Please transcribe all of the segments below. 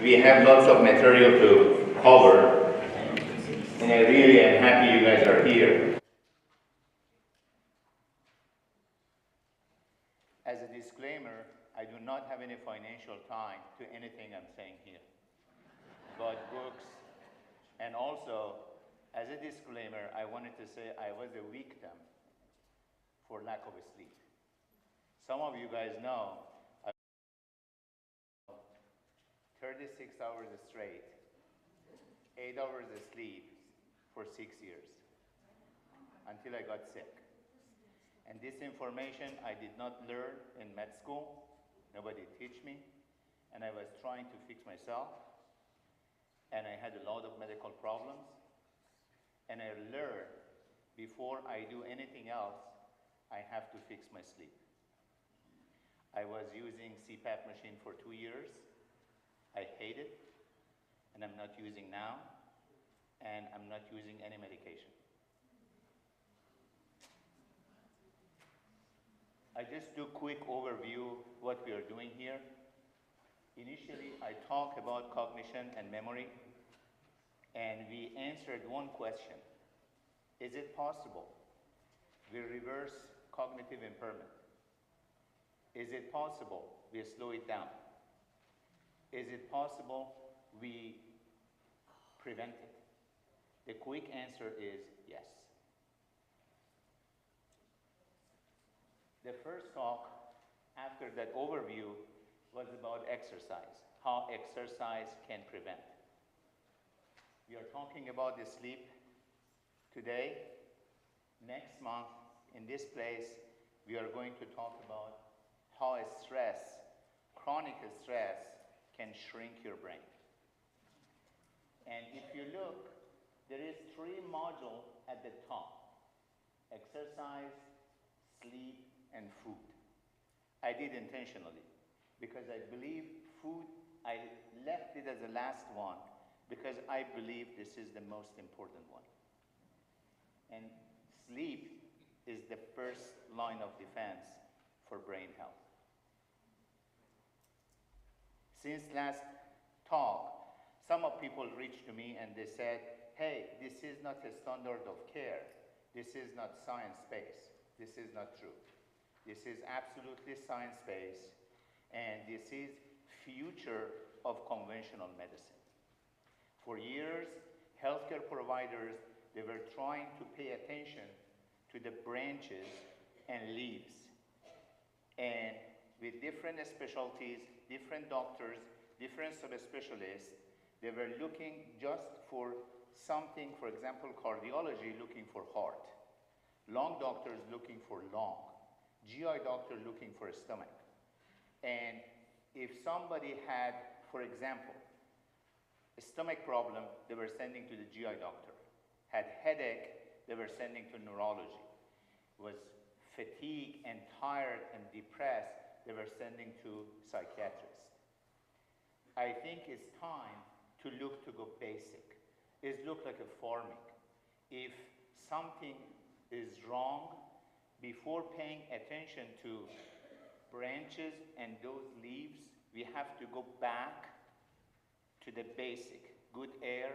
We have lots of material to cover, and I really am happy you guys are here. As a disclaimer, I do not have any financial tie to anything I'm saying here, but books. And also, as a disclaimer, I wanted to say I was a victim for lack of sleep. Some of you guys know I 36 hours straight, 8 hours of sleep for 6 years until I got sick. And this information I did not learn in med school. Nobody teach me. And I was trying to fix myself. And I had a lot of medical problems. And I learned before I do anything else, I have to fix my sleep. I was using CPAP machine for 2 years. I hate it, and I'm not using now, and I'm not using any medication. I just do quick overview what we are doing here. Initially, I talk about cognition and memory, and we answered one question. Is it possible we reverse cognitive impairment? Is it possible we slow it down? Is it possible we prevent it? The quick answer is yes. The first talk after that overview was about exercise, how exercise can prevent. We are talking about the sleep today. Next month, in this place, we are going to talk about how stress, chronic stress, can shrink your brain. And if you look, there is 3 modules at the top: exercise, sleep, and food. I did intentionally because I believe food, I left it as the last one because I believe this is the most important one. And sleep is the first line of defense for brain health. Since last talk, some of people reached to me and they said, hey, this is not a standard of care. This is not science-based. This is not true. This is absolutely science-based, and this is future of conventional medicine. For years, healthcare providers, they were trying to pay attention to the branches and leaves. And with different specialties, different doctors, different subspecialists, they were looking just for something, for example, cardiology looking for heart, lung doctors looking for lung, GI doctor looking for a stomach. And if somebody had, for example, a stomach problem, they were sending to the GI doctor. Had headache, they were sending to neurology. Was fatigued and tired and depressed, they were sending to psychiatrists. I think it's time to look to go basic. It look like a farming. If something is wrong, before paying attention to branches and those leaves, we have to go back to the basic. Good air,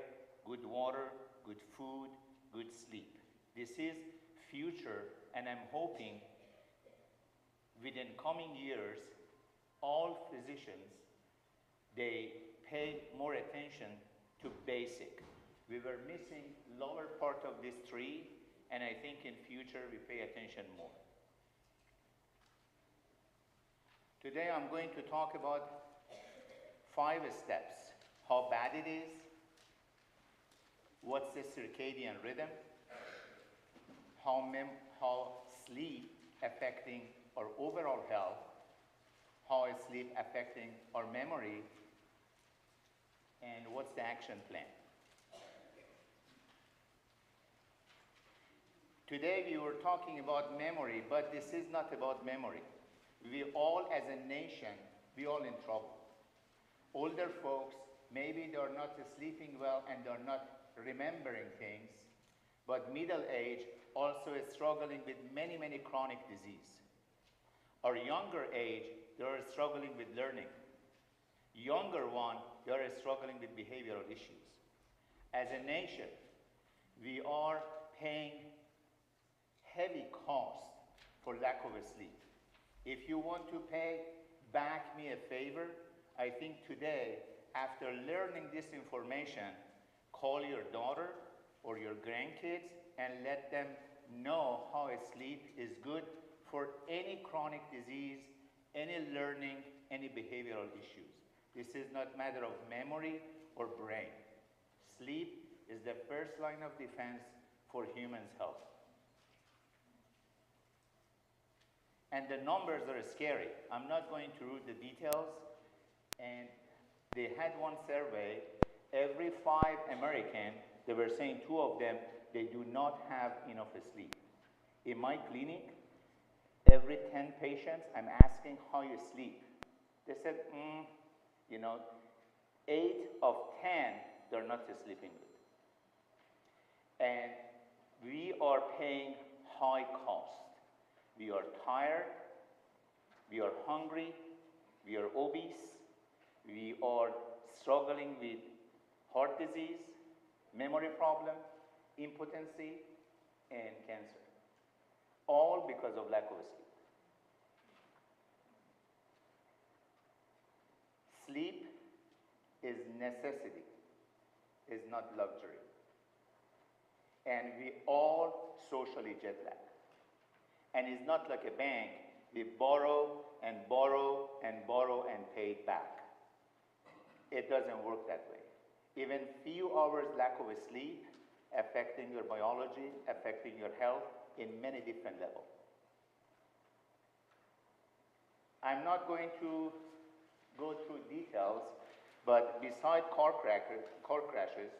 good water, good food, good sleep. This is future, and I'm hoping within coming years, all physicians, they pay more attention to basic. We were missing lower part of this tree, and I think in future we pay attention more. Today I'm going to talk about 5 steps. How bad it is, what's the circadian rhythm, how sleep affecting our overall health, how is sleep affecting our memory, and what's the action plan. Today we were talking about memory, but this is not about memory. We all as a nation, we all in trouble. Older folks, maybe they're not sleeping well and they're not remembering things, but middle age also is struggling with many, many chronic disease. Our younger age, they're struggling with learning. Younger one, they are struggling with behavioral issues. As a nation, we are paying heavy cost for lack of sleep. If you want to pay back me a favor, I think today, after learning this information, call your daughter or your grandkids and let them know how sleep is good for any chronic disease, any learning, any behavioral issues. This is not a matter of memory or brain. Sleep is the first line of defense for humans' health. And the numbers are scary. I'm not going to read the details. And they had one survey, every 5 Americans, they were saying 2 of them, they do not have enough sleep. In my clinic, every 10 patients, I'm asking how you sleep. They said, 8 of 10, they're not sleeping good. And we are paying high cost. We are tired, we are hungry, we are obese, we are struggling with heart disease, memory problem, impotency, and cancer. All because of lack of sleep. Sleep is necessity, is not luxury. And we all socially jet lag. And it's not like a bank, we borrow and borrow and borrow and pay it back. It doesn't work that way. Even few hours lack of sleep affecting your biology, affecting your health in many different levels. I'm not going to go through details, but beside car crashes,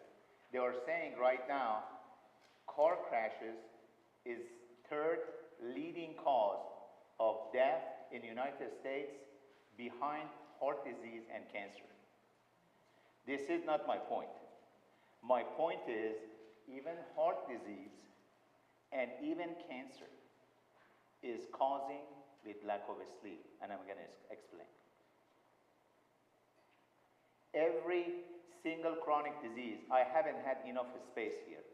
they are saying right now, car crashes is third leading cause of death in the United States behind heart disease and cancer. This is not my point. My point is even heart disease and even cancer is causing with lack of sleep, and I'm going to explain. Every single chronic disease, I haven't had enough space here.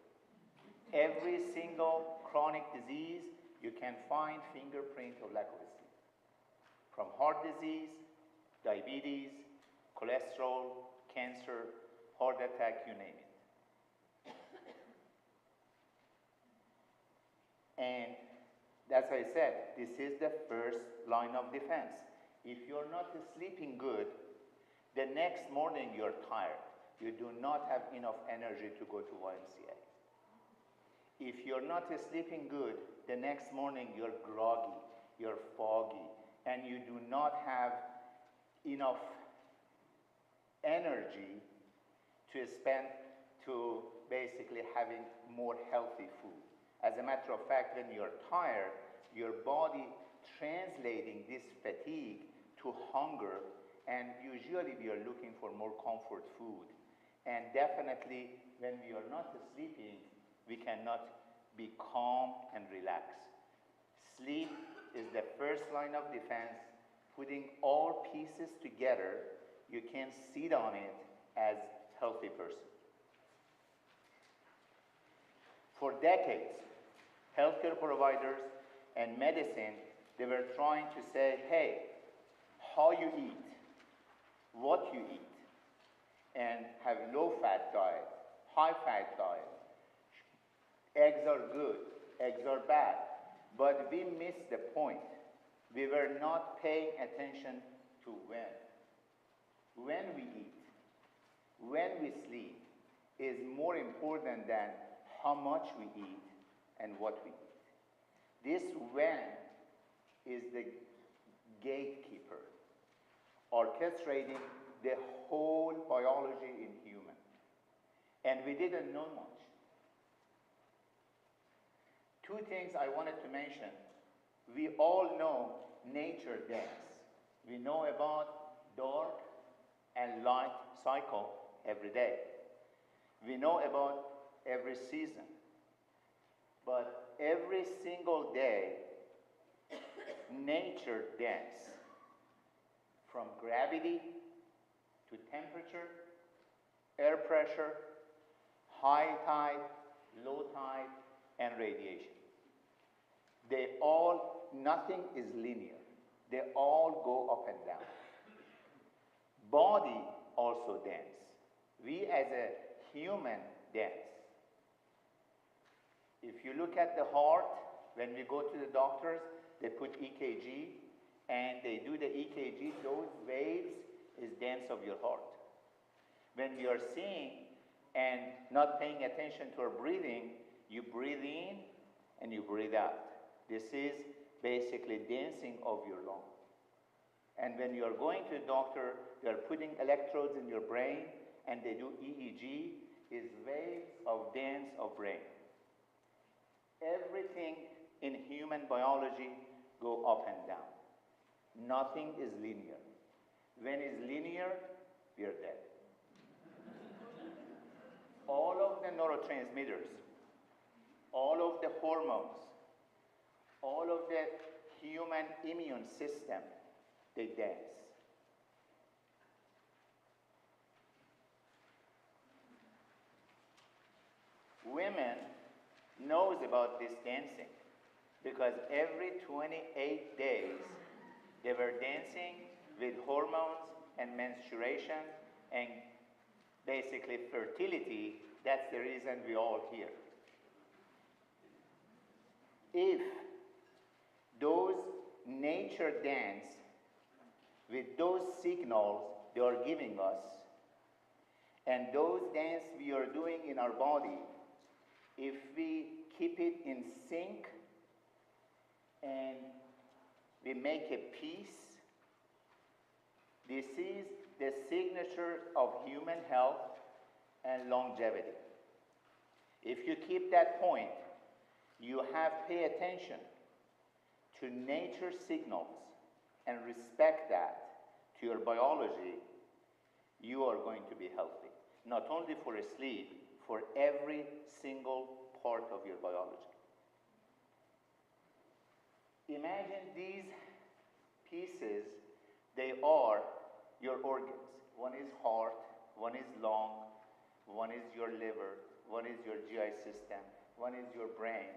Every single chronic disease, you can find fingerprint of lack of sleep. From heart disease, diabetes, cholesterol, cancer, heart attack, you name it. And as I said, this is the first line of defense. If you're not sleeping good, the next morning you're tired. You do not have enough energy to go to YMCA. If you're not sleeping good, the next morning you're groggy, you're foggy, and you do not have enough energy to spend to basically having more healthy food. As a matter of fact, when you're tired, your body translating this fatigue to hunger, and usually we are looking for more comfort food. And definitely when we are not sleeping, we cannot be calm and relaxed. Sleep is the first line of defense. Putting all pieces together, you can sit on it as a healthy person. For decades, healthcare providers and medicine, they were trying to say, hey, how you eat, what you eat, and have low-fat diet, high-fat diet. Eggs are good, eggs are bad, but we missed the point. We were not paying attention to when we eat, when we sleep is more important than how much we eat and what we eat. This when is the gatekeeper, orchestrating the whole biology in human. And we didn't know much. Two things I wanted to mention. We all know nature dance. We know about dark and light cycle every day. We know about every season. But every single day, nature dance. From gravity to temperature, air pressure, high tide, low tide, and radiation. Nothing is linear. They all go up and down. Body also dance. We as a human dance. If you look at the heart, when we go to the doctors, they put EKG, and they do the EKG, those waves is dance of your heart. When we are seeing and not paying attention to our breathing, you breathe in and you breathe out. This is basically dancing of your lung. And when you are going to the doctor, they are putting electrodes in your brain, and they do EEG, is waves of dance of brain. Everything in human biology go up and down. Nothing is linear. When it's linear, we are dead. All of the neurotransmitters, all of the hormones, all of the human immune system, they dance. Women knows about this dancing because every 28 days they were dancing with hormones and menstruation and basically fertility. That's the reason we all here. If those nature dance with those signals they are giving us, and those dance we are doing in our body, if we keep it in sync and we make a peace, this is the signature of human health and longevity. If you keep that point, you have pay attention to nature signals and respect that to your biology, you are going to be healthy. Not only for sleep, for every single part of your biology. Imagine these pieces, they are your organs. One is heart, one is lung, one is your liver, one is your GI system, one is your brain.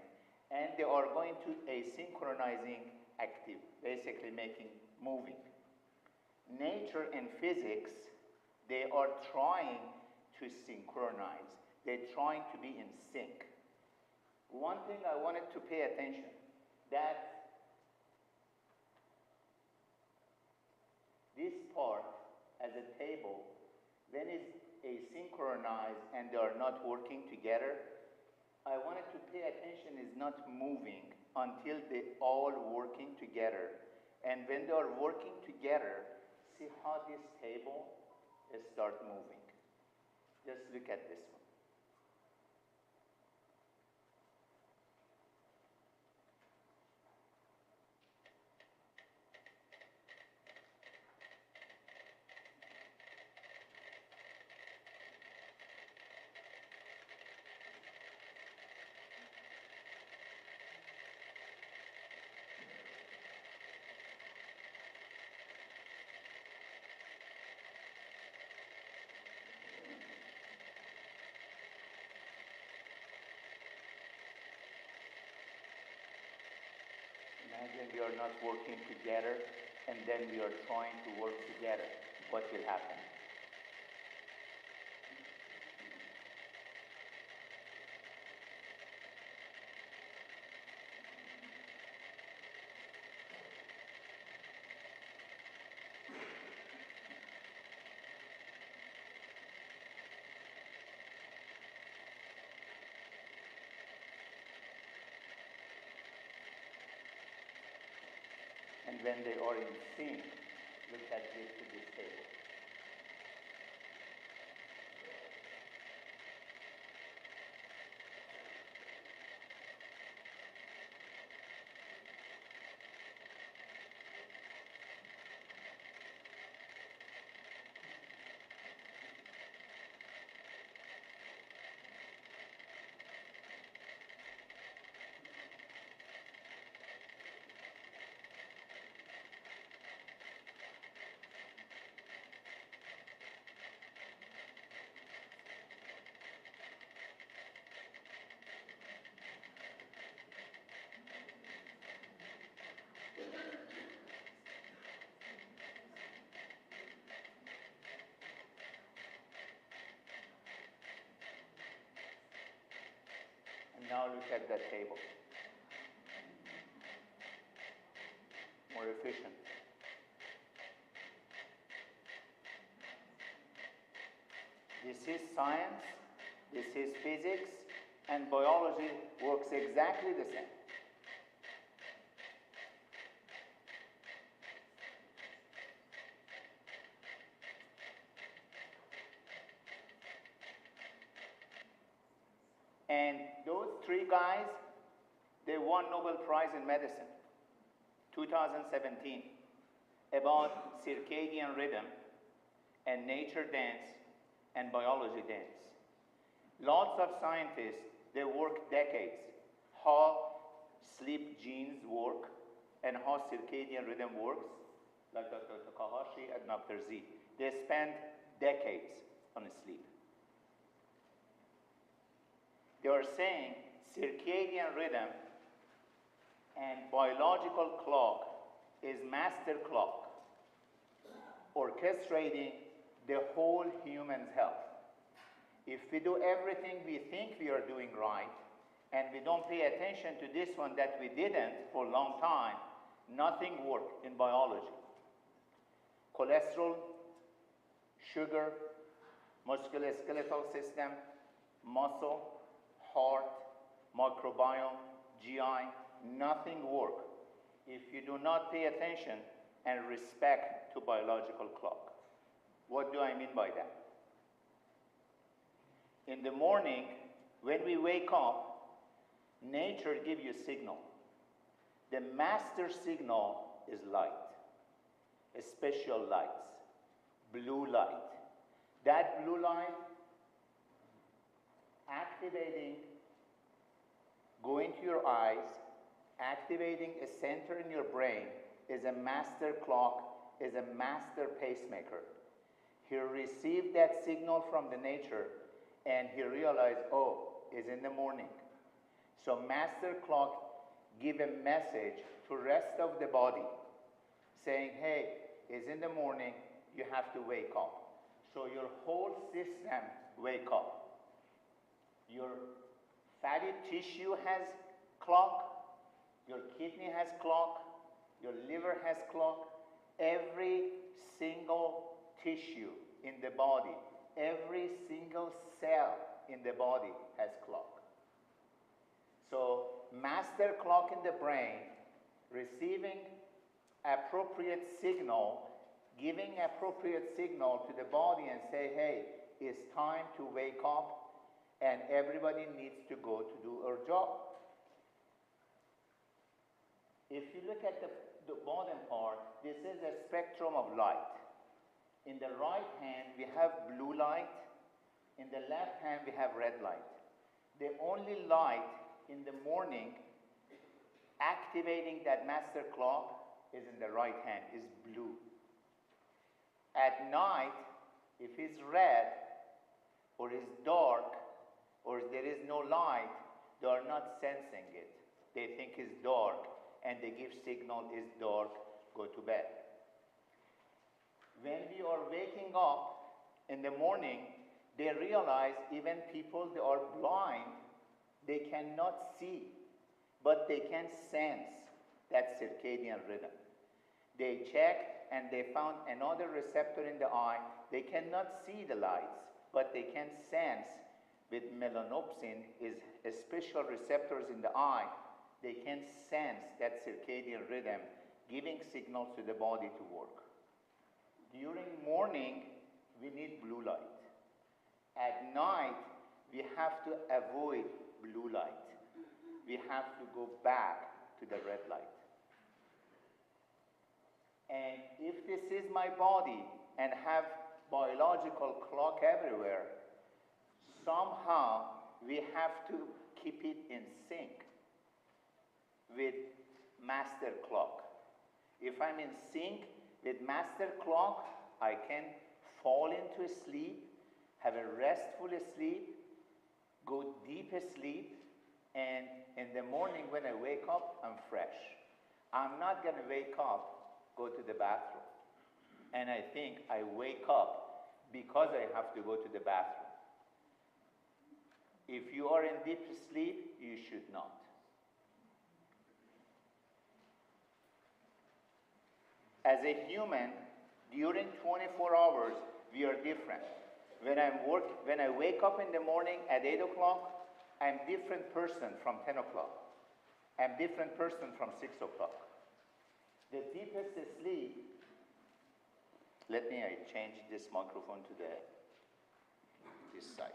And they are going to a synchronizing active, basically moving. Nature and physics, they are trying to synchronize. They're trying to be in sync. One thing I wanted to pay attention, that this part as a table, when it's asynchronized and they are not working together, I wanted to pay attention is not moving until they all working together. And when they are working together, see how this table start moving. Just look at this one. Imagine we are not working together and then we are trying to work together. What will happen? And when they are in sync, look at this to this table. Now look at that table. More efficient. This is science, this is physics, and biology works exactly the same. And those three guys, they won Nobel Prize in Medicine, 2017, about circadian rhythm and nature dance and biology dance. Lots of scientists, they work decades how sleep genes work and how circadian rhythm works, like Dr. Takahashi and Dr. Z. They spend decades on sleep. They are saying circadian rhythm and biological clock is master clock, orchestrating the whole human's health. If we do everything we think we are doing right, and we don't pay attention to this one that we didn't for a long time, nothing works in biology. Cholesterol, sugar, musculoskeletal system, muscle, heart, microbiome, GI, nothing works if you do not pay attention and respect to biological clock. What do I mean by that? In the morning, when we wake up, nature gives you a signal. The master signal is light, special lights, blue light. That blue light activating, going to your eyes, activating a center in your brain is a master clock, is a master pacemaker. He received that signal from the nature and he realized, oh, it's in the morning. So master clock give a message to rest of the body saying, hey, it's in the morning, you have to wake up. So your whole system wake up. Your fatty tissue has clock, your kidney has clock, your liver has clock. Every single tissue in the body, every single cell in the body has clock. So master clock in the brain, receiving appropriate signal, giving appropriate signal to the body and say, hey, it's time to wake up and everybody needs to go to do our job. If you look at the bottom part, this is a spectrum of light. In the right hand, we have blue light. In the left hand, we have red light. The only light in the morning activating that master clock is in the right hand, is blue. At night, if it's red or it's dark or there is no light, they are not sensing it. They think it's dark and they give signal it's dark, go to bed. When we are waking up in the morning, they realize even people that are blind, they cannot see, but they can sense that circadian rhythm. They check and they found another receptor in the eye. They cannot see the lights, but they can sense with melanopsin is special receptors in the eye. They can sense that circadian rhythm, giving signals to the body to work. During morning, we need blue light. At night, we have to avoid blue light. We have to go back to the red light. And if this is my body and have biological clock everywhere, somehow we have to keep it in sync with master clock. If I'm in sync with master clock, I can fall into sleep, have a restful sleep, go deep sleep, and in the morning when I wake up, I'm fresh. I'm not going to wake up, go to the bathroom, and I think I wake up because I have to go to the bathroom. If you are in deep sleep, you should not. As a human, during 24 hours, we are different. When I wake up in the morning at 8 o'clock, I'm a different person from 10 o'clock. I'm a different person from 6 o'clock. The deepest sleep, let me change this microphone to this side.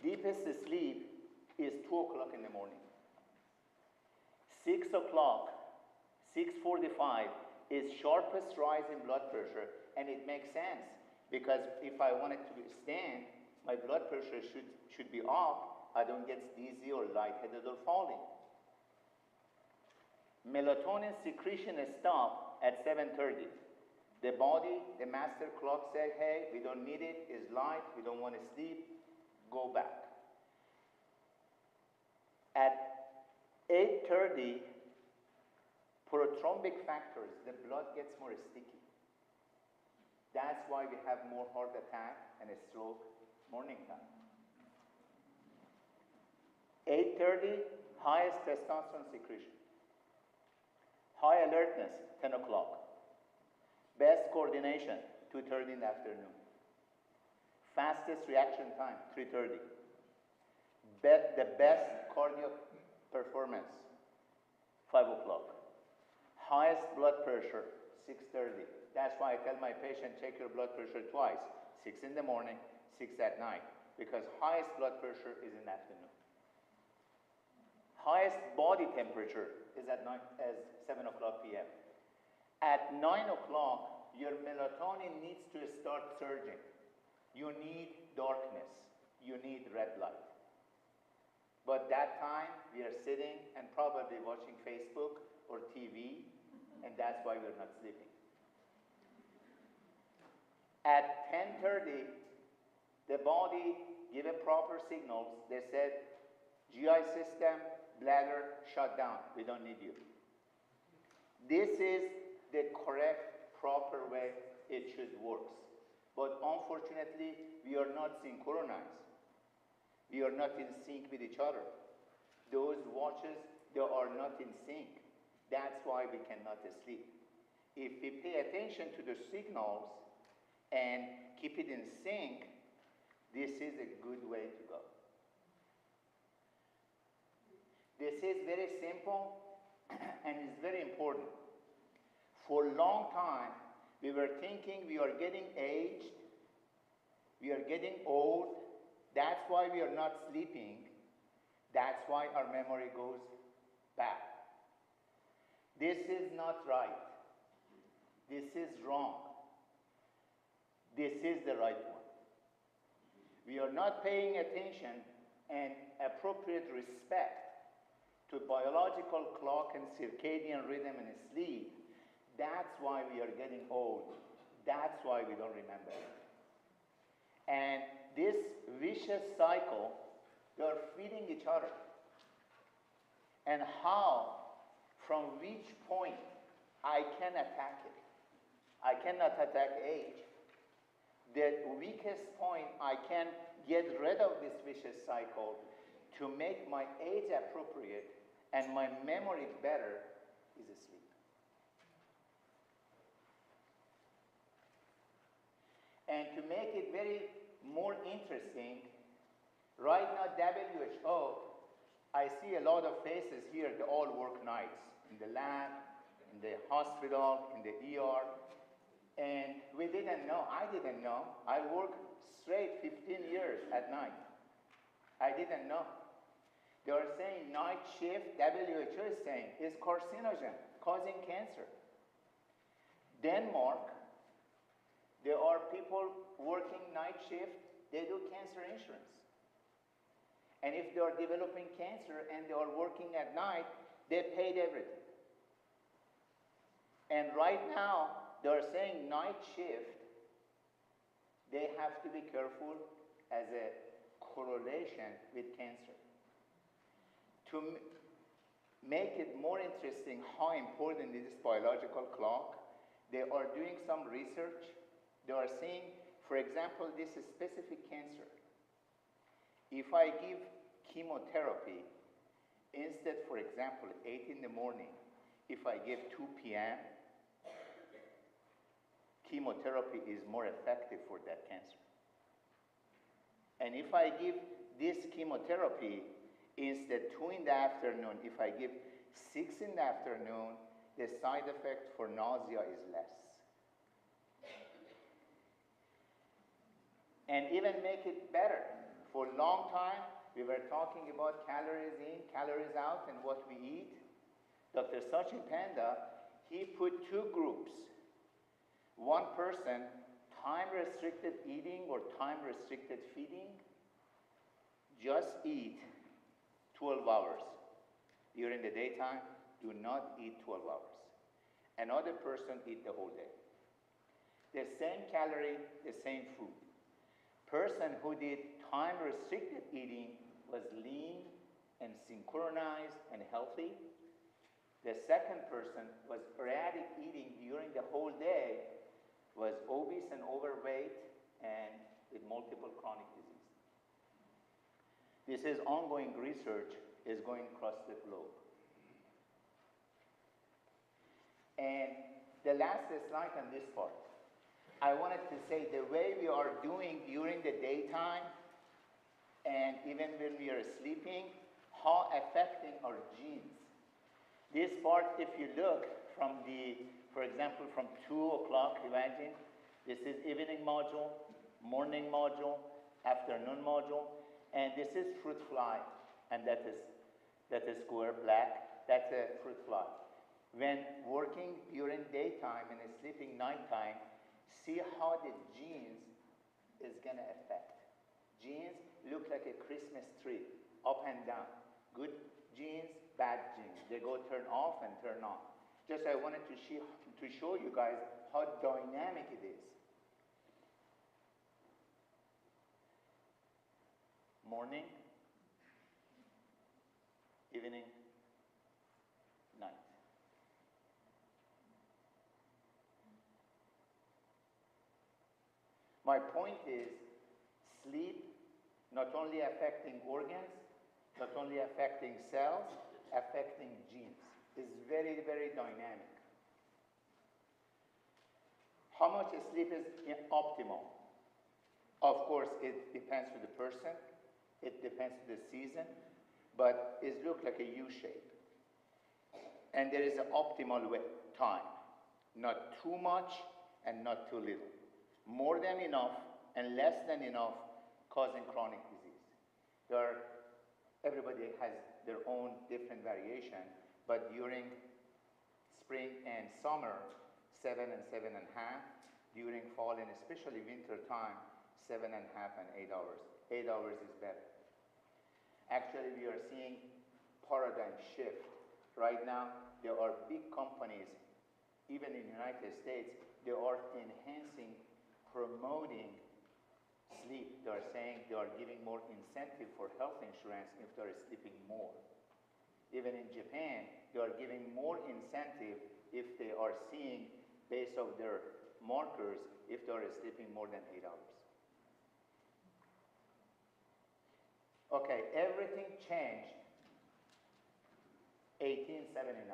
Deepest sleep is 2 o'clock in the morning. 6 o'clock, 6:45 is sharpest rise in blood pressure, and it makes sense because if I wanted to stand, my blood pressure should be up. I don't get dizzy or lightheaded or falling. Melatonin secretion stops at 7:30. The body, the master clock says, hey, we don't need it, it's light, we don't want to sleep, go back. At 8:30, prothrombic factors, the blood gets more sticky. That's why we have more heart attack and a stroke morning time. 8:30, highest testosterone secretion. High alertness, 10 o'clock. Best coordination, 2:30 in the afternoon. Fastest reaction time, 3:30. The best cardiac performance, 5 o'clock. Highest blood pressure, 6:30. That's why I tell my patient, check your blood pressure twice, 6 in the morning, 6 at night, because highest blood pressure is in the afternoon. Highest body temperature is at 7 o'clock p.m. At 9 o'clock, your melatonin needs to start surging. You need darkness. You need red light. But that time, we are sitting and probably watching Facebook or TV, and that's why we're not sleeping. At 10:30, the body give a proper signals. They said, GI system, bladder, shut down. We don't need you. This is the correct, proper way it should work. But unfortunately, we are not synchronized. We are not in sync with each other. Those watches, they are not in sync. That's why we cannot sleep. If we pay attention to the signals and keep it in sync, this is a good way to go. This is very simple and it's very important. For a long time, we were thinking we are getting aged, we are getting old, that's why we are not sleeping, that's why our memory goes bad. This is not right. This is wrong. This is the right one. We are not paying attention and appropriate respect to biological clock and circadian rhythm and sleep. That's why we are getting old. That's why we don't remember. And this vicious cycle, they are feeding each other. And how, from which point I can attack it. I cannot attack age. The weakest point I can get rid of this vicious cycle to make my age appropriate and my memory better is sleep. And to make it very more interesting, right now WHO, I see a lot of faces here, they all work nights in the lab, in the hospital, in the ER. And we didn't know, I didn't know. I worked straight 15 years at night. I didn't know. They are saying night shift, WHO is saying, is carcinogen, causing cancer. Denmark, there are people working night shift, they do cancer insurance. And if they are developing cancer and they are working at night, they paid everything. And right now, they are saying night shift, they have to be careful as a correlation with cancer. To make it more interesting how important is this biological clock, They are doing some research. They are saying, for example, this specific cancer. If I give chemotherapy, instead, for example, 8 in the morning, if I give 2 p.m., chemotherapy is more effective for that cancer. And if I give this chemotherapy instead 2 in the afternoon, if I give 6 in the afternoon, the side effect for nausea is less. And even make it better. For a long time, we were talking about calories in, calories out, and what we eat. Dr. Sachin Panda, he put 2 groups. One person, time-restricted eating or time-restricted feeding, just eat 12 hours. During the daytime, do not eat 12 hours. Another person eat the whole day. The same calorie, the same food. Person who did time-restricted eating was lean and synchronized and healthy. The second person was erratic eating during the whole day, was obese and overweight, and with multiple chronic diseases. This is ongoing research, is going across the globe. And the last slide on this part, I wanted to say the way we are doing during the daytime and even when we are sleeping, how affecting our genes. This part, if you look from the, for example, from 2 o'clock, imagine, this is evening module, morning module, afternoon module, and this is fruit fly, and that is square black, that's a fruit fly. When working during daytime and sleeping nighttime, see how the genes is gonna affect. Genes look like a Christmas tree, up and down. Good genes, bad genes. They go turn off and turn on. Just I wanted to show you guys how dynamic it is. Morning, evening, night. My point is, sleep not only affecting organs, not only affecting cells, affecting genes. Is very, very dynamic. How much sleep is optimal? Of course, it depends on the person. It depends on the season, but it looks like a U shape. And there is an optimal time. Not too much and not too little. More than enough and less than enough causing chronic disease. Everybody has their own different variation, but during spring and summer, 7 and 7.5. During fall and especially winter time, 7.5 and 8 hours. 8 hours is better. Actually, we are seeing paradigm shift. Right now, there are big companies, even in the United States, they are enhancing, promoting sleep. They are saying they are giving more incentive for health insurance if they are sleeping more. Even in Japan, they are giving more incentive if they are seeing, based on their markers, if they are sleeping more than 8 hours. Okay, everything changed 1879.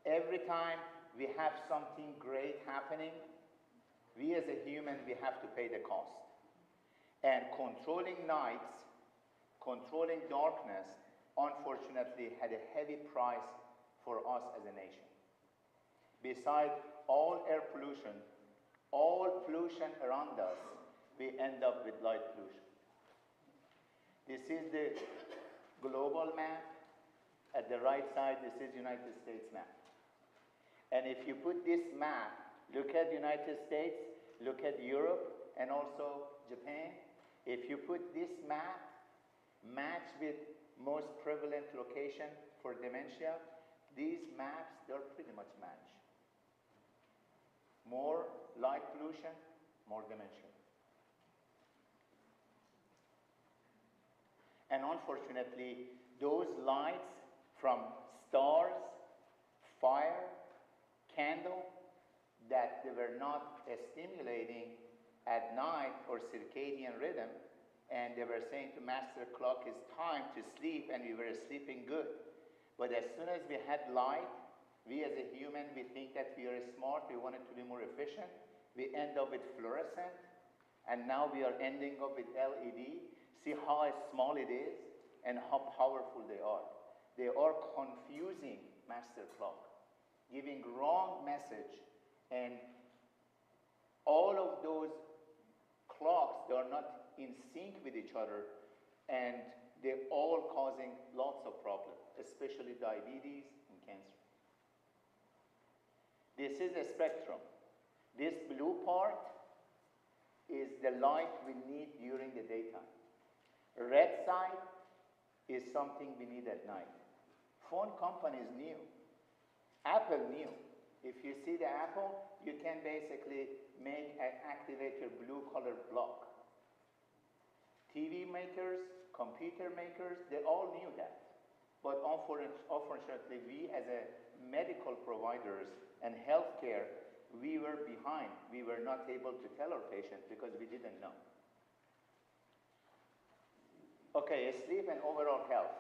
Every time we have something great happening, we as a human, we have to pay the cost. And controlling nights, controlling darkness, unfortunately had a heavy price for us as a nation. Besides all air pollution, all pollution around us, we end up with light pollution. This is the global map. At the right side, this is United States map. And if you put this map, look at United States, look at Europe, and also Japan. If you put this map, match with most prevalent location for dementia, these maps, they're pretty much match. More light pollution, more dementia. And unfortunately, those lights from stars, fire, candle, they were not stimulating at night or circadian rhythm, and they were saying to master clock, it's time to sleep, and we were sleeping good. But as soon as we had light, we as a human, we think that we are smart, we want it to be more efficient. We end up with fluorescent, and now we are ending up with LED. See how small it is and how powerful they are. They are confusing master clock, giving wrong message, and all of those clocks, they are not in sync with each other, and they're all causing lots of problems, especially diabetes and cancer. This is a spectrum. This blue part is the light we need during the daytime. Red side is something we need at night. Phone companies knew. Apple knew. If you see the Apple, you can basically activate your blue colored block. TV makers, computer makers, they all knew that. But unfortunately, we as a medical providers and healthcare, we were behind. We were not able to tell our patients because we didn't know. Okay, sleep and overall health.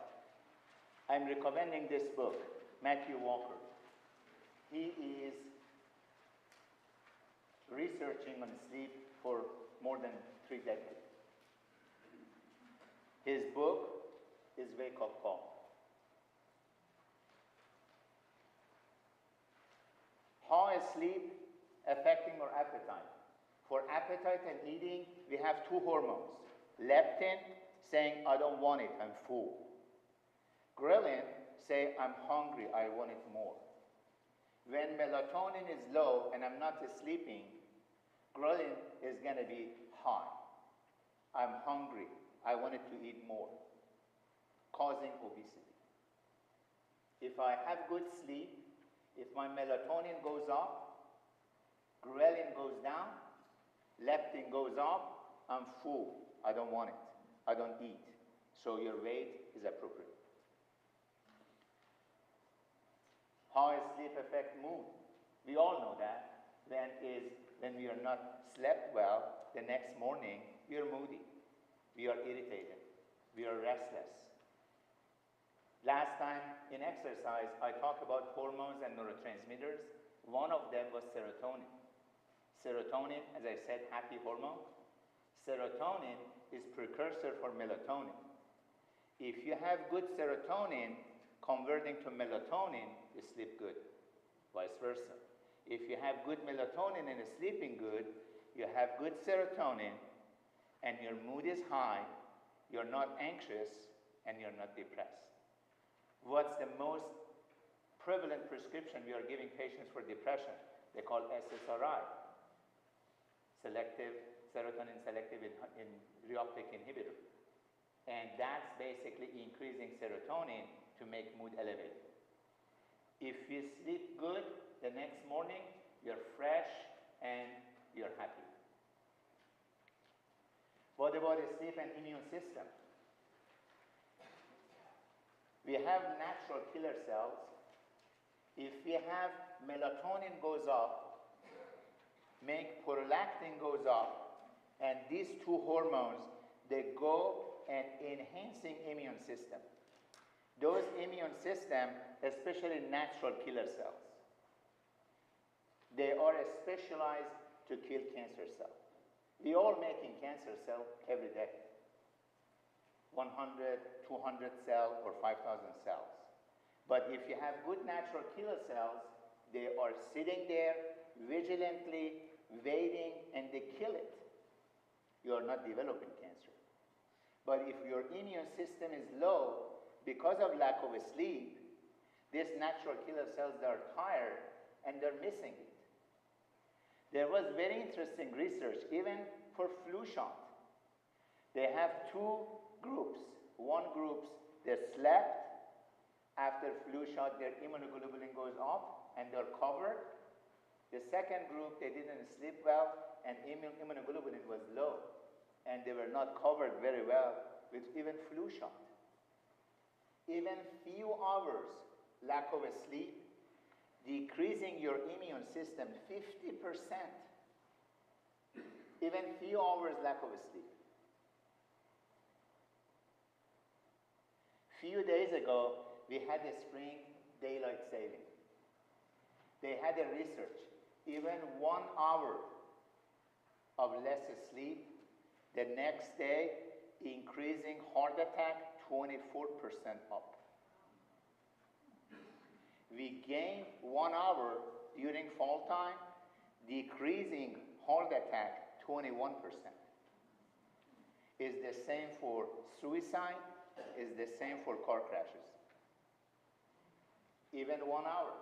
I'm recommending this book, Matthew Walker. He is researching on sleep for more than 3 decades. His book is Wake Up Call. How is sleep affecting our appetite? For appetite and eating, we have 2 hormones. Leptin, saying, I don't want it, I'm full. Ghrelin, say, I'm hungry, I want it more. When melatonin is low and I'm not sleeping, ghrelin is going to be high. I'm hungry, I wanted to eat more, causing obesity. If I have good sleep, if my melatonin goes up, ghrelin goes down, leptin goes up, I'm full. I don't want it. I don't eat. So your weight is appropriate. How does sleep affect mood? We all know that. When we are not slept well, the next morning, we are moody. We are irritated. We are restless. Last time in exercise, I talked about hormones and neurotransmitters. One of them was serotonin. Serotonin, as I said, happy hormone. Serotonin is precursor for melatonin. If you have good serotonin converting to melatonin, you sleep good. Vice versa. If you have good melatonin and sleeping good, you have good serotonin, and your mood is high, you're not anxious, and you're not depressed. What's the most prevalent prescription we are giving patients for depression? They call SSRI, serotonin selective reuptake inhibitor. And that's basically increasing serotonin to make mood elevated. If you sleep good, the next morning, you're fresh and you're happy. What about the sleep and immune system? We have natural killer cells. If we have melatonin goes up, make prolactin goes up, and these 2 hormones, they go and enhancing immune system. Those immune system, especially natural killer cells, they are specialized to kill cancer cells. We all making cancer cells every day. 100, 200 cells, or 5,000 cells. But if you have good natural killer cells, they are sitting there vigilantly, waiting, and they kill it. You are not developing cancer. But if your immune system is low, because of lack of sleep, these natural killer cells are tired, and they're missing it. There was very interesting research, even for flu shot. They have 2 groups. One group, they slept. After flu shot, their immunoglobulin goes up and they're covered. The second group, they didn't sleep well and immunoglobulin was low. And they were not covered very well with even flu shot. Even few hours lack of sleep, decreasing your immune system 50%. Even few hours lack of sleep. Few days ago, we had a spring daylight saving. They had a research. Even 1 hour of less sleep, the next day, increasing heart attack 24% up. We gain 1 hour during fall time, decreasing heart attack 21%. Is the same for suicide, is the same for car crashes. Even 1 hour.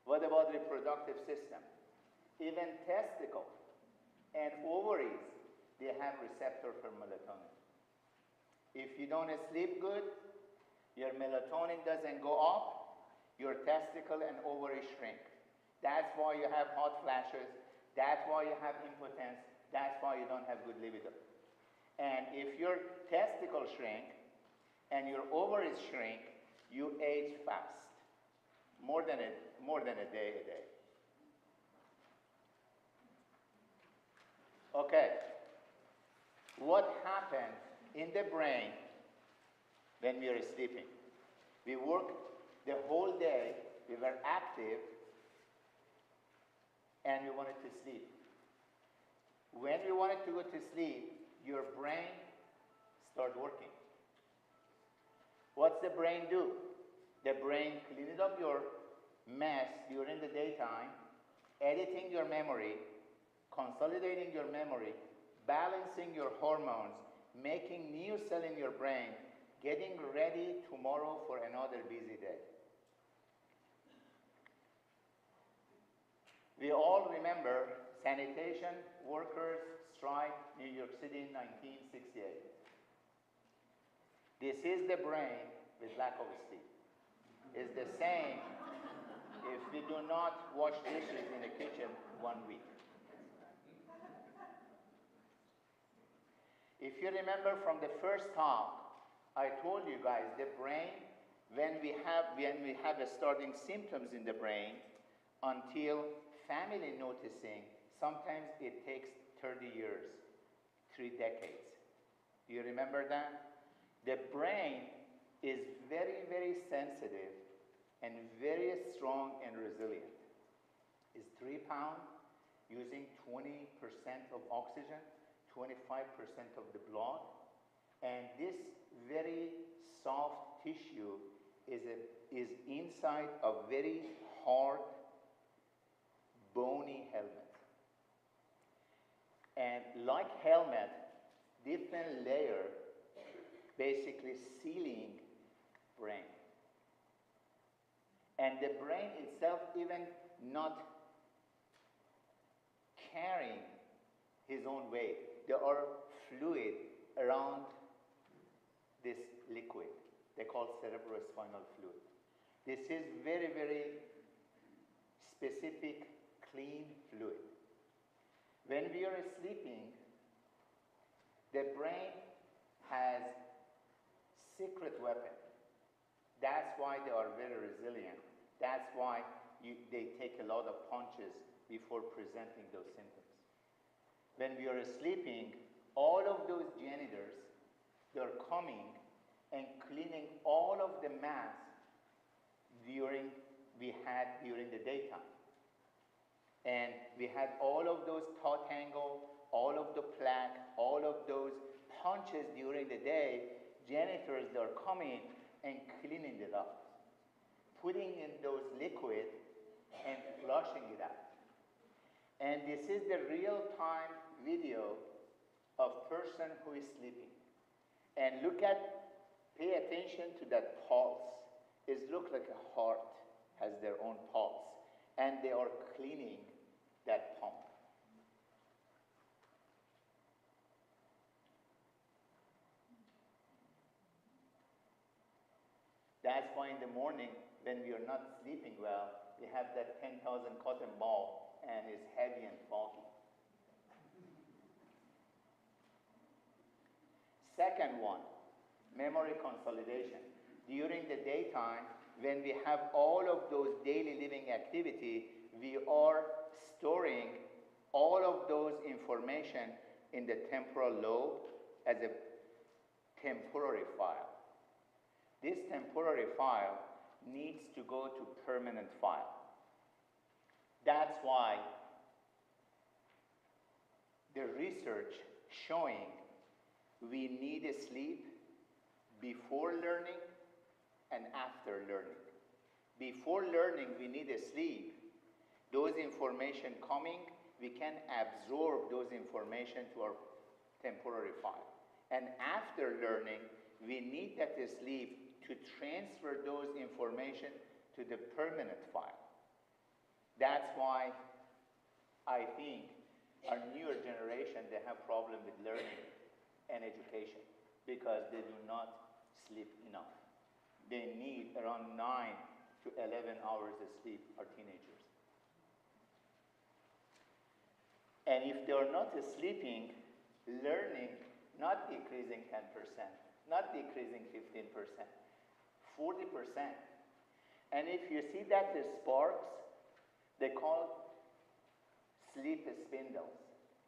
What about reproductive system? Even testicle and ovaries, they have receptor for melatonin. If you don't sleep good, your melatonin doesn't go up, your testicle and ovary shrink. That's why you have hot flashes, that's why you have impotence, that's why you don't have good libido. And if your testicles shrink and your ovaries shrink, you age fast. More than a day. Okay, what happens in the brain when we are sleeping? We work the whole day, we were active, and we wanted to sleep. When we wanted to go to sleep, your brain starts working. What's the brain do? The brain cleans up your mess during the daytime, editing your memory, consolidating your memory, balancing your hormones, making new cells in your brain, getting ready tomorrow for another busy day. We all remember sanitation workers strike, New York City, 1968. This is the brain with lack of sleep. It's the same if we do not wash dishes in the kitchen 1 week. If you remember from the first talk, I told you guys the brain, when we have the starting symptoms in the brain, until family noticing, sometimes it takes 30 years, 3 decades. Do you remember that? The brain is very, very sensitive and very strong and resilient. It's 3 pounds, using 20% of oxygen, 25% of the blood, and this very soft tissue is inside a very hard, bony helmet. And like helmet, different layer basically sealing brain. And the brain itself even not carrying his own weight. There are fluid around this liquid. They call cerebrospinal fluid. This is very, very specific, clean fluid. When we are sleeping, the brain has secret weapon. That's why they are very resilient. That's why they take a lot of punches before presenting those symptoms. When we are sleeping, all of those janitors, they're coming and cleaning all of the mess we had during the daytime. And we had all of those thought tangle, all of the plaque, all of those punches during the day. Janitors, they're coming and cleaning it up, putting in those liquid and flushing it out. And this is the real-time video of person who is sleeping. And pay attention to that pulse. It looks like a heart has their own pulse. And they are cleaning that pump. That's why in the morning, when we are not sleeping well, we have that 10,000 cotton ball and it's heavy and foggy. Second one, memory consolidation. During the daytime, when we have all of those daily living activity, we are storing all of those information in the temporal lobe as a temporary file. This temporary file needs to go to permanent file. That's why the research showing we need a sleep before learning and after learning. Before learning, we need a sleep. Those information coming, we can absorb those information to our temporary file. And after learning, we need that sleep to transfer those information to the permanent file. That's why I think our newer generation, they have problem with learning and education because they do not sleep enough. They need around 9 to 11 hours of sleep, our teenagers. And if they are not sleeping, learning not decreasing 10%, not decreasing 15%, 40%. And if you see that the sparks, they call sleep spindles,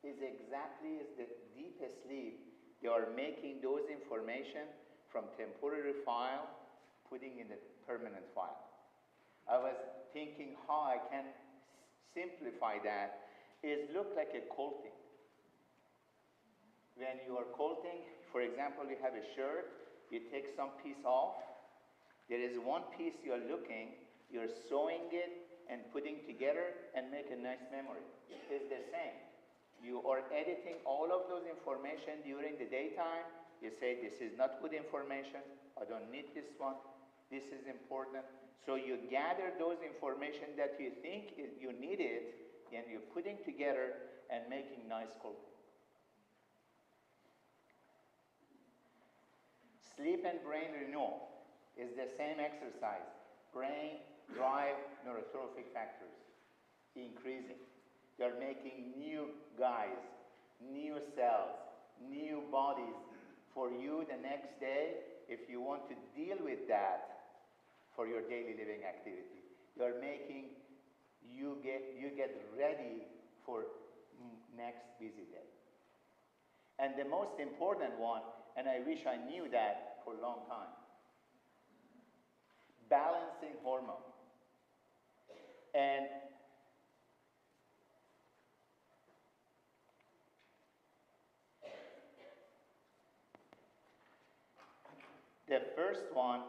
is exactly as the deepest sleep, they are making those information from temporary file, putting in the permanent file. I was thinking how I can simplify that is look like a quilting. When you are quilting, for example, you have a shirt, you take some piece off, there is one piece you're looking, you're sewing it and putting together and make a nice memory. It's the same. You are editing all of those information during the daytime. You say, this is not good information. I don't need this one. This is important. So you gather those information that you think you need it, and you're putting together and making nice quilting. Sleep and brain renewal is the same exercise. Brain drive neurotrophic factors increasing. They're making new guys, new cells, new bodies for you the next day if you want to deal with that for your daily living activity. You're making you get ready for next busy day. And the most important one, and I wish I knew that for a long time, balancing hormone. And the first one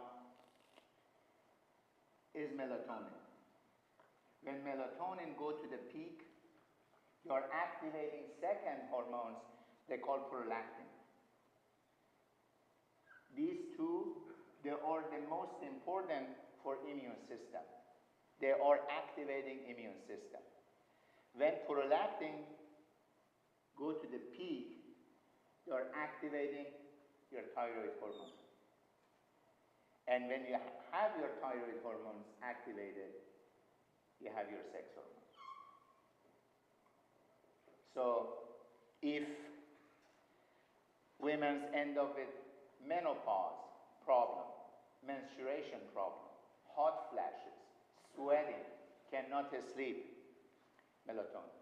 is melatonin. When melatonin go to the peak, you are activating second hormones they call prolactin. These two, they are the most important for immune system. They are activating immune system. When prolactin go to the peak, you are activating your thyroid hormone. And when you have your thyroid hormones activated, you have your sex hormone. So if women end up with menopause problem, menstruation problem, hot flashes, sweating, cannot sleep, melatonin.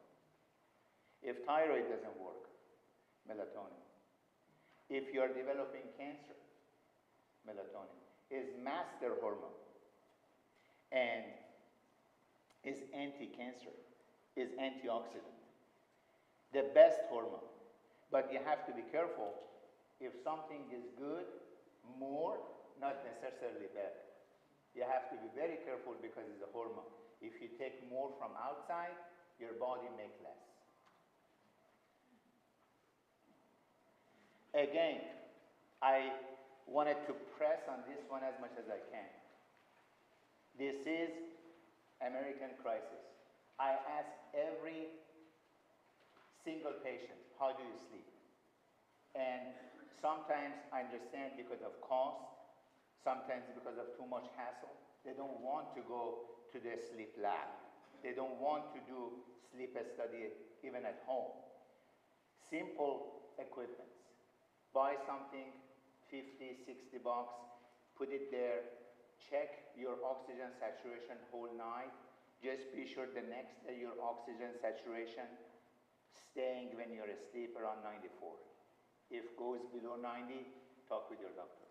If thyroid doesn't work, melatonin. If you are developing cancer, melatonin is master hormone and is anti-cancer, is antioxidant, the best hormone. But you have to be careful. If something is good, more, not necessarily better. You have to be very careful because it's a hormone. If you take more from outside, your body makes less. Again, I wanted to press on this one as much as I can. This is American crisis. I ask every single patient, how do you sleep? And sometimes I understand because of cost, sometimes because of too much hassle. They don't want to go to the sleep lab. They don't want to do sleep study even at home. Simple equipment. Buy something, 50, 60 bucks, put it there, check your oxygen saturation whole night. Just be sure the next day your oxygen saturation staying when you're asleep around 94. If goes below 90, talk with your doctor.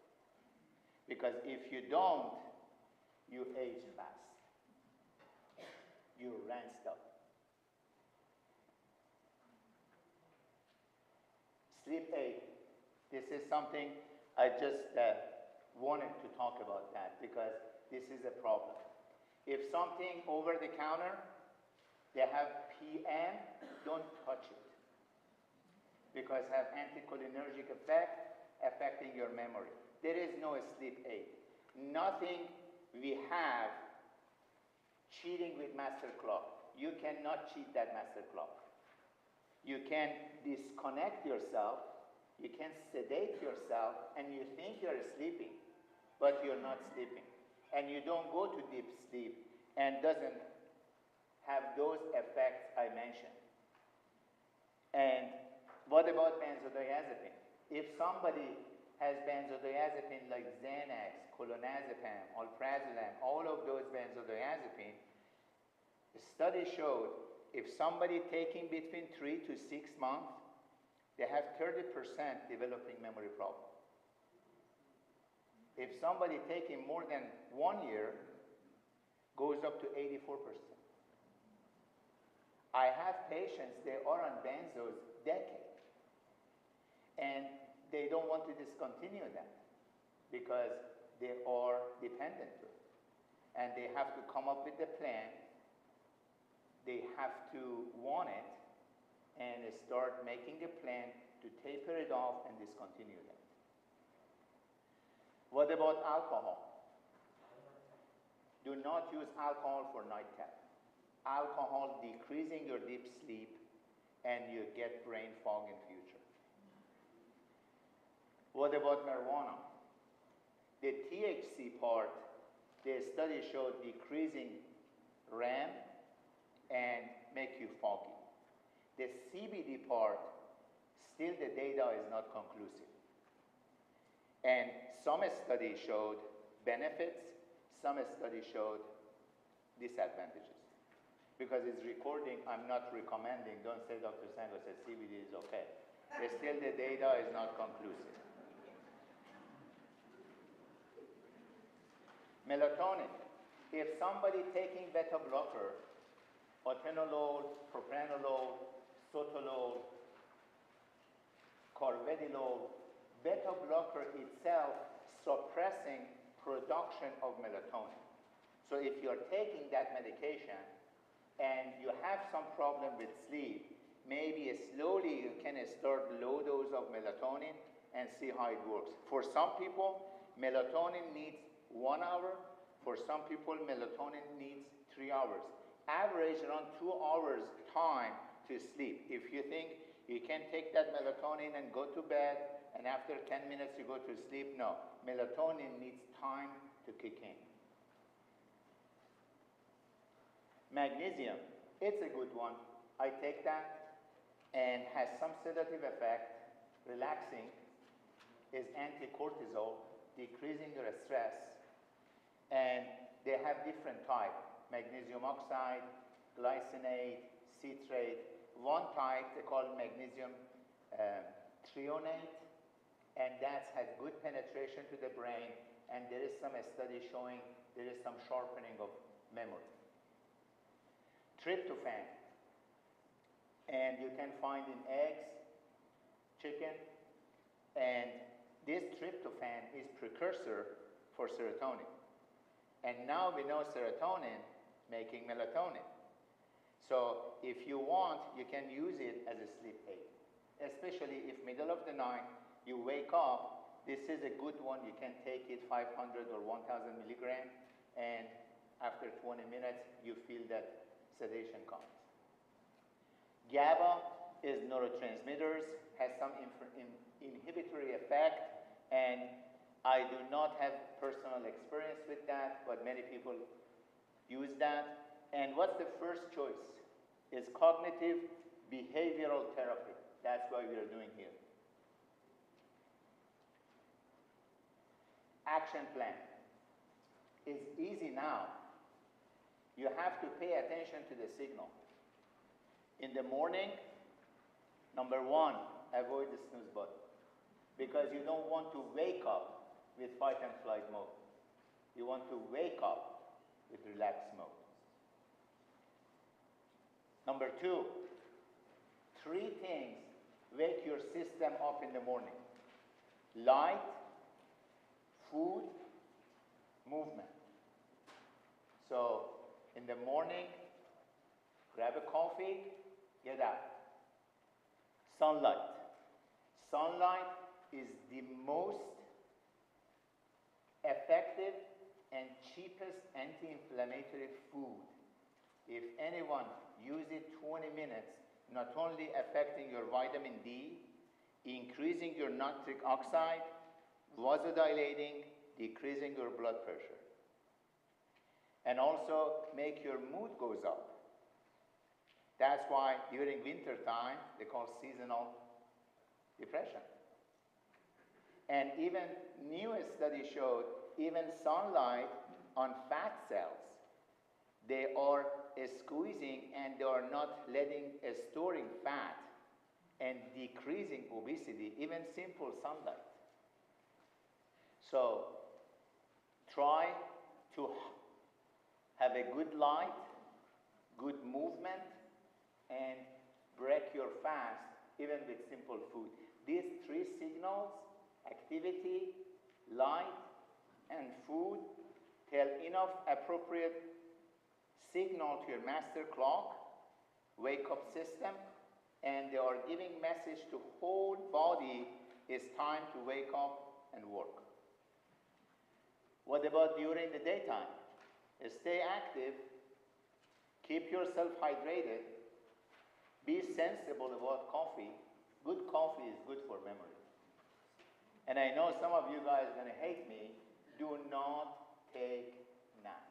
Because if you don't, you age fast. You're rinsed up. Sleep aid. This is something I just wanted to talk about that because this is a problem. If something over the counter, they have PM, don't touch it because have anticholinergic effect affecting your memory. There is no sleep aid. Nothing we have cheating with master clock. You cannot cheat that master clock. You can disconnect yourself, you can sedate yourself, and you think you're sleeping, but you're not sleeping. And you don't go to deep sleep and doesn't have those effects I mentioned. And what about benzodiazepine? If somebody has benzodiazepine like Xanax, clonazepam, alprazolam, all of those benzodiazepine, the study showed if somebody taking between 3 to 6 months, they have 30% developing memory problem. If somebody taking more than 1 year, goes up to 84%. I have patients, they are on benzos decades, and they don't want to discontinue that because they are dependent to it. And they have to come up with a plan. They have to want it and start making a plan to taper it off and discontinue that. What about alcohol? Do not use alcohol for nightcap. Alcohol decreasing your deep sleep and you get brain fog in future. What about marijuana? The THC part, the study showed decreasing RAM and make you foggy. The CBD part, still the data is not conclusive. And some studies showed benefits, some studies showed disadvantages. Because it's recording, I'm not recommending, don't say Dr. Sango says CBD is okay. Still the data is not conclusive. Melatonin. If somebody taking beta blocker, atenolol, propranolol, sotalol, carvedilol, beta blocker itself suppressing production of melatonin. So if you're taking that medication and you have some problem with sleep, maybe slowly you can start low dose of melatonin and see how it works. For some people, melatonin needs 1 hour. For some people, melatonin needs 3 hours. Average around 2 hours time to sleep. If you think you can take that melatonin and go to bed, and after 10 minutes you go to sleep, no. Melatonin needs time to kick in. Magnesium, it's a good one. I take that and has some sedative effect, relaxing, is anti-cortisol, decreasing your stress, and they have different types. Magnesium oxide, glycinate, citrate. One type they call magnesium threonate, and that has good penetration to the brain, and there is some study showing there is some sharpening of memory. Tryptophan, and you can find in eggs, chicken, and this tryptophan is precursor for serotonin. And now we know serotonin making melatonin. So if you want, you can use it as a sleep aid. Especially if middle of the night you wake up, this is a good one. You can take it 500 or 1000 milligrams, and after 20 minutes you feel that sedation comes. GABA is neurotransmitters, has some inhibitory effect, and I do not have personal experience with that, but many people use that. And what's the first choice? Is cognitive behavioral therapy. That's what we are doing here. action plan is easy now. You have to pay attention to the signal. In the morning, number one, avoid the snooze button, because you don't want to wake up with fight and flight mode. You want to wake up with relaxed mode. Number two, three things wake your system up in the morning: light, food, movement. So in the morning, grab a coffee, get out. Sunlight. Sunlight is the most effective and cheapest anti-inflammatory food. If anyone use it 20 minutes, not only affecting your vitamin D, increasing your nitric oxide, vasodilating, decreasing your blood pressure, and also make your mood goes up. That's why during winter time, they call seasonal depression. And even newest study showed even sunlight on fat cells, they are squeezing and they are not storing fat and decreasing obesity, even simple sunlight. So try to have a good light, good movement, and break your fast even with simple food. These three signals, activity, light, and food, tell enough appropriate signal to your master clock, wake up system, and they are giving message to whole body it's time to wake up and work. What about during the daytime? Stay active, keep yourself hydrated, be sensible about coffee. Good coffee is good for memory. And I know some of you guys are going to hate me. Do not take nap.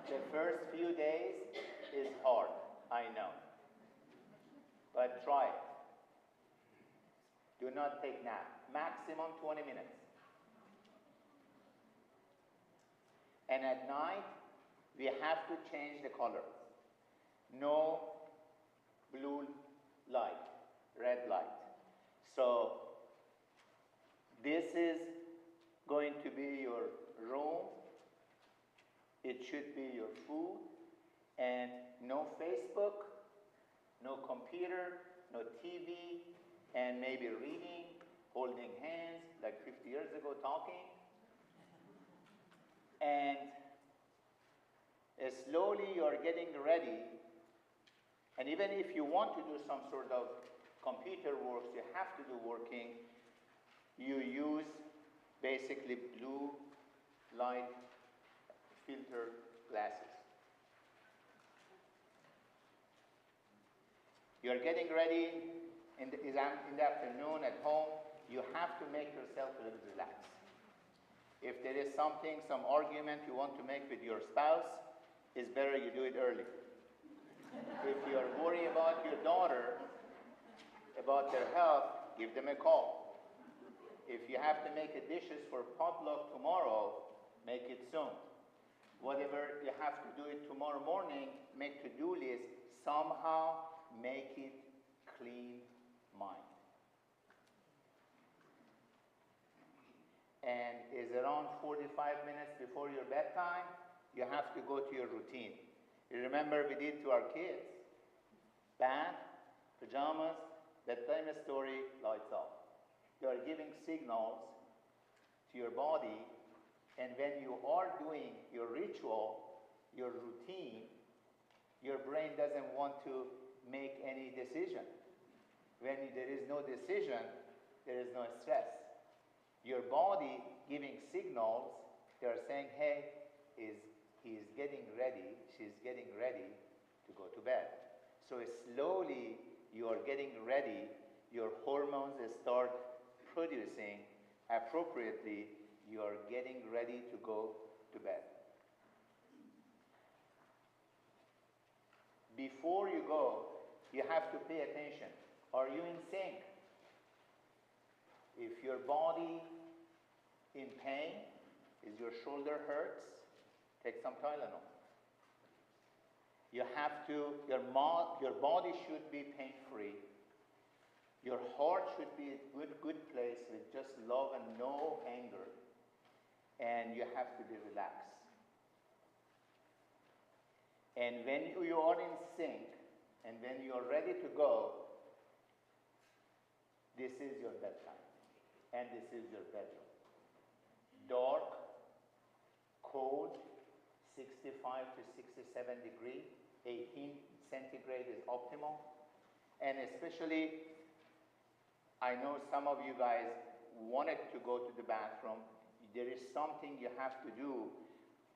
The first few days is hard, I know. But try it. Do not take nap. Maximum 20 minutes. And at night, we have to change the color. No blue light, red light. So this is going to be your room. It should be your food. And no Facebook, no computer, no TV, and maybe reading, holding hands, like 50 years ago talking. And slowly you are getting ready. And even if you want to do some sort of computer work, you have to do working, you use basically blue light filter glasses. You are getting ready in the afternoon at home. You have to make yourself a little relaxed. If there is something, some argument you want to make with your spouse, it's better you do it early. If you are worried about your daughter, about their health, give them a call. If you have to make dishes for potluck tomorrow, make it soon. Whatever you have to do it tomorrow morning, make to-do list, somehow make it clean mind. And is around 45 minutes before your bedtime, you have to go to your routine. You remember we did to our kids, bath, pajamas, bedtime story, lights off. You are giving signals to your body, and when you are doing your ritual, your routine, your brain doesn't want to make any decision. When there is no decision, there is no stress. Your body giving signals, they are saying, hey, he is getting ready, she's getting ready to go to bed. So slowly you are getting ready, your hormones start producing appropriately, you are getting ready to go to bed. Before you go, you have to pay attention. Are you in sync? If your body in pain, is your shoulder hurts, take some Tylenol. You have to, your body should be pain-free. Your heart should be a good place with just love and no anger. And you have to be relaxed. And when you are in sync, and when you are ready to go, this is your bedtime. And this is your bedroom. Dark, cold, 65 to 67 degrees, 18 centigrade is optimal. And especially, I know some of you guys wanted to go to the bathroom. There is something you have to do.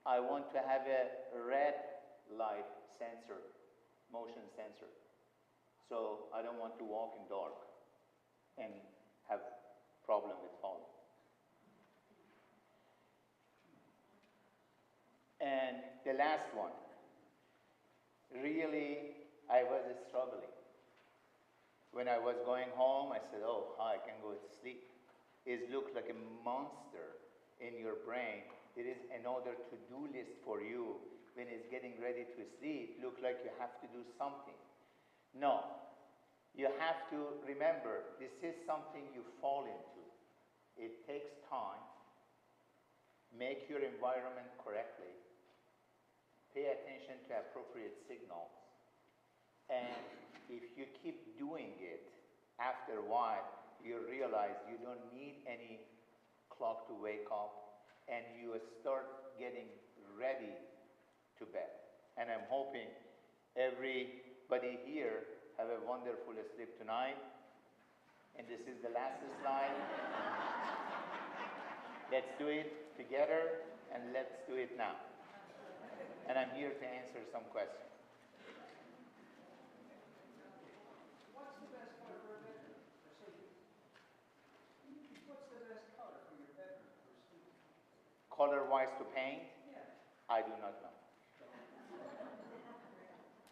I want to have a red light sensor, motion sensor. So I don't want to walk in dark and have problem with falling. And the last one, really, I was struggling. When I was going home, I said, oh, I can go to sleep. It looked like a monster in your brain. It is another to-do list for you. When it's getting ready to sleep, look like you have to do something. No, you have to remember, this is something you fall into. It takes time. Make your environment correctly. Pay attention to appropriate signals. And if you keep doing it, after a while, you realize you don't need any clock to wake up, and you start getting ready to bed. And I'm hoping everybody here have a wonderful sleep tonight. And this is the last slide. Let's do it together, and let's do it now. And I'm here to answer some questions. What's the best color for a bedroom for sleeping? What's the best color for your bedroom for sleeping? Color-wise to paint? Yeah. I do not know.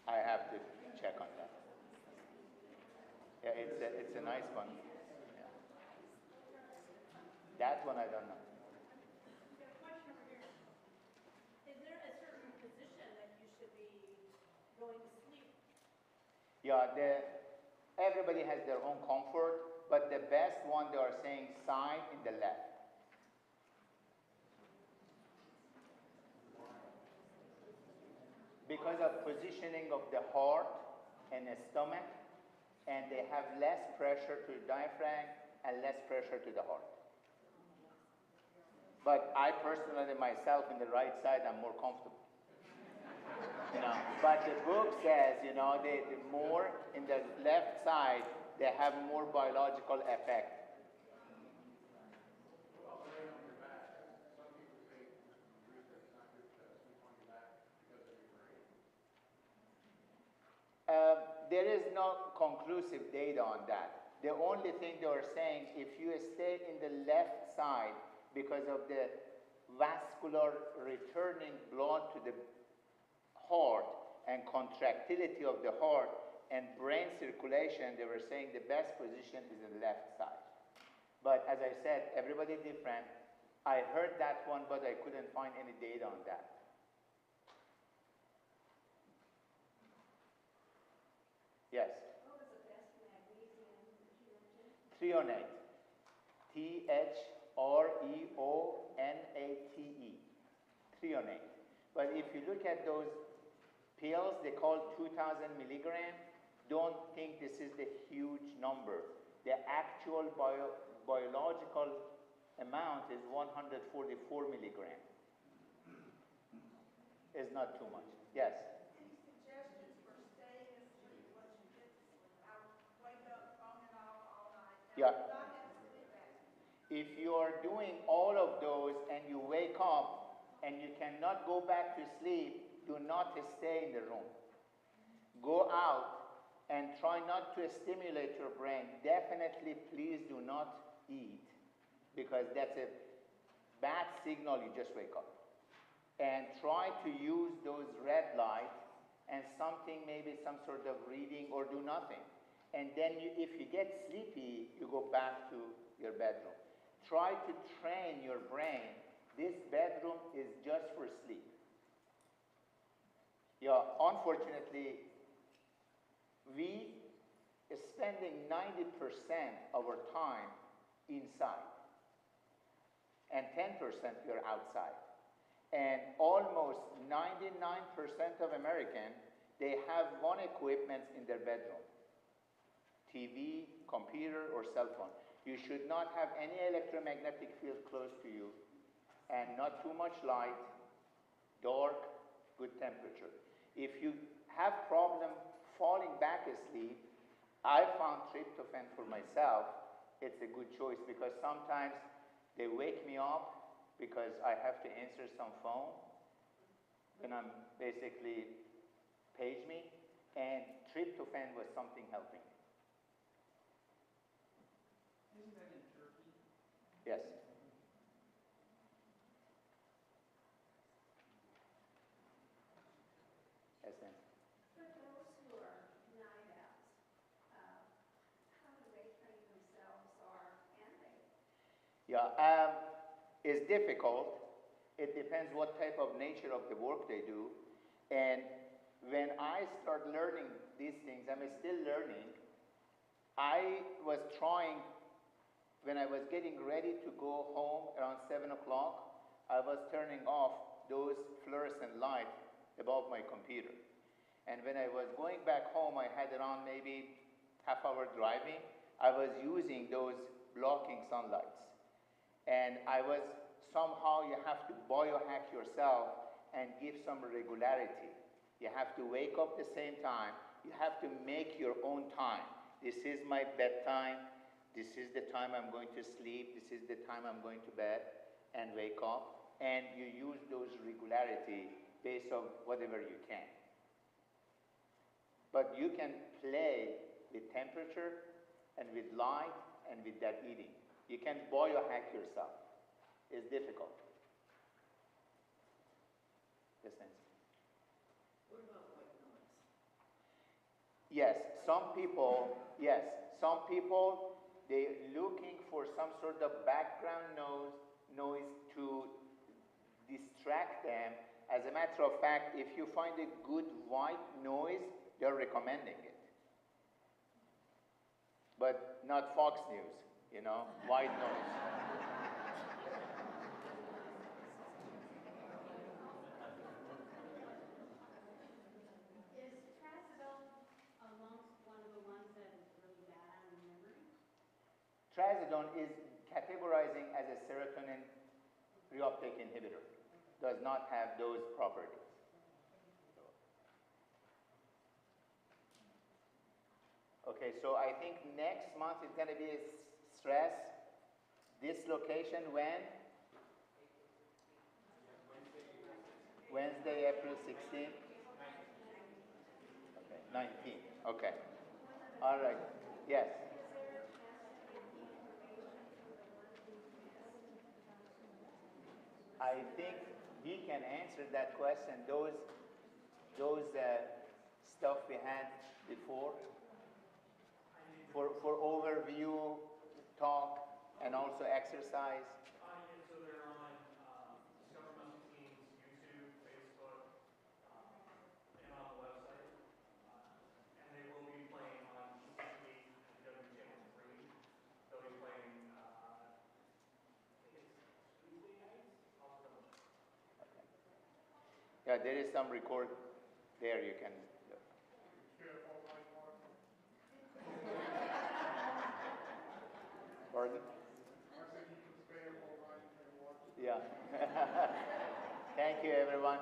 I have to check on that. Yeah, it's a nice one. Yeah. That one I don't know. Yeah, everybody has their own comfort, but the best one they are saying side in the left. Because of positioning of the heart and the stomach, and they have less pressure to the diaphragm and less pressure to the heart. But I personally myself in the right side, I'm more comfortable. But the book says, the more in the left side, they have more biological effect. There is no conclusive data on that. The only thing they are saying, if you stay in the left side because of the vascular returning blood to the heart and contractility of the heart and brain circulation, they were saying the best position is the left side. But as I said, everybody different. I heard that one, but I couldn't find any data on that. Yes? What was the best magnesium that you Threonate. Threonate. Threonate. But if you look at those pills, they call 2,000 milligrams. Don't think this is the huge number. The actual biological amount is 144 milligrams. It's not too much. Yes? Any suggestions for staying asleep once you get to sleep? I wake up on and off all night. Yeah. Not have sleep apnea. If you are doing all of those and you wake up and you cannot go back to sleep, do not stay in the room. Go out and try not to stimulate your brain. Definitely, please do not eat, because that's a bad signal. You just wake up. And try to use those red lights and something, maybe some sort of reading, or do nothing. And then if you get sleepy, you go back to your bedroom. try to train your brain, this bedroom is just for sleep. Yeah, unfortunately, we are spending 90% of our time inside, and 10% we are outside. And almost 99% of Americans, they have one equipment in their bedroom: TV, computer, or cell phone. You should not have any electromagnetic field close to you, and not too much light, dark, good temperature. If you have problem falling back asleep, I found tryptophan for myself. It's a good choice because sometimes they wake me up because I have to answer some phone when I'm basically page me, and tryptophan was something helping. Isn't that in Turkey? Yes. Yes, ma'am. For those who are night owls, how do they train themselves, or can they? Yeah, it's difficult. It depends what type of nature of the work they do. And when I start learning these things, I'm still learning. I was trying, when I was getting ready to go home around 7 o'clock, I was turning off those fluorescent lights above my computer. And when I was going back home, I had around maybe half-hour driving. I was using those blocking sunlights. And I was, somehow you have to biohack yourself and give some regularity. You have to wake up the same time. You have to make your own time. This is my bedtime. This is the time I'm going to sleep. This is the time I'm going to bed and wake up. And you use those regularity based on whatever you can. But you can play with temperature and with light and with that eating. You can biohack yourself. It's difficult. Yes, Nancy? What about white noise? Yes, some people, they're looking for some sort of background noise to distract them. As a matter of fact, if you find a good white noise, they're recommending it. But not Fox News, white noise. Is trazodone amongst one of the ones that is really bad on memory? Trazodone is categorizing as a serotonin reuptake inhibitor. Does not have those properties. Okay, so I think next month is going to be stress. This location when? Wednesday, April 16th? Okay, 19th. Okay. All right. Yes. I think he can answer that question. Those stuff we had before for overview, talk, and also exercise. Yeah, so they're on Discover Muscle Team's YouTube, Facebook, and on the website. And they will be playing on each week at W Channel 3. They'll be playing, I think it's Tuesday nights. I'll double check. Yeah, there is some record there you can. Pardon? Yeah. Thank you, everyone.